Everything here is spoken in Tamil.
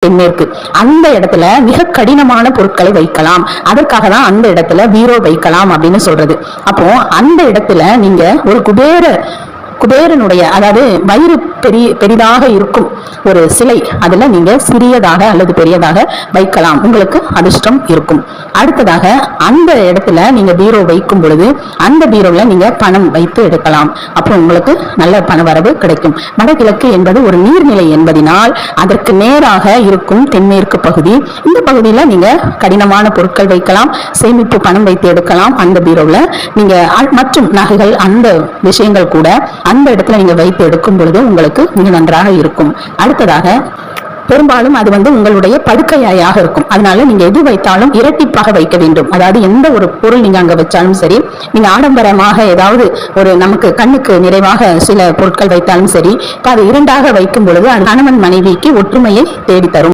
தென்மேற்கு. அந்த இடத்துல மிக கடினமான பொருட்களை வைக்கலாம். அதற்காக தான் அந்த இடத்துல பீரோ வைக்கலாம் அப்படின்னு சொல்றது. அப்போ அந்த இடத்துல நீங்க ஒரு குபேரனுடைய, அதாவது வயிறு பெரிதாக இருக்கும் ஒரு சிலை, அதுல நீங்க சிறியதாக அல்லது பெரியதாக வைக்கலாம். உங்களுக்கு அதிர்ஷ்டம் இருக்கும். அடுத்ததாக அந்த இடத்துல நீங்க பீரோ வைக்கும் பொழுது அந்த பீரோல நீங்க பணம் வைத்து எடுக்கலாம். அப்போ உங்களுக்கு நல்ல பண வரவு கிடைக்கும். வடகிழக்கு என்பது ஒரு நீர்நிலை என்பதனால் அதற்கு நேராக இருக்கும் தென்மேற்கு பகுதி. இந்த பகுதியில நீங்க கடினமான பொருட்கள் வைக்கலாம், சேமிப்பு பணம் வைத்து எடுக்கலாம். அந்த பீரோல நீங்க மற்றும் நகைகள், அந்த விஷயங்கள் கூட அந்த இடத்துல நீங்க வைத்து எடுக்கும் பொழுது உங்களுக்கு மிக நன்றாக இருக்கும். அடுத்ததாக பெரும்பாலும் அது உங்களுடைய படுக்கை அறையாக இருக்கும். அதனால நீங்க எது வைத்தாலும் இரட்டிப்பாக வைக்க வேண்டும். அதாவது எந்த ஒரு பொருள் நீங்க அங்க வச்சாலும் சரி, நீங்க ஆடம்பரமாக ஏதாவது ஒரு நமக்கு கண்ணுக்கு நிறைவாக சில பொருட்கள் வைத்தாலும் சரி, அது இரண்டாக வைக்கும் பொழுது அது கணவன் மனைவிக்கு ஒற்றுமையை தேடித்தரும்.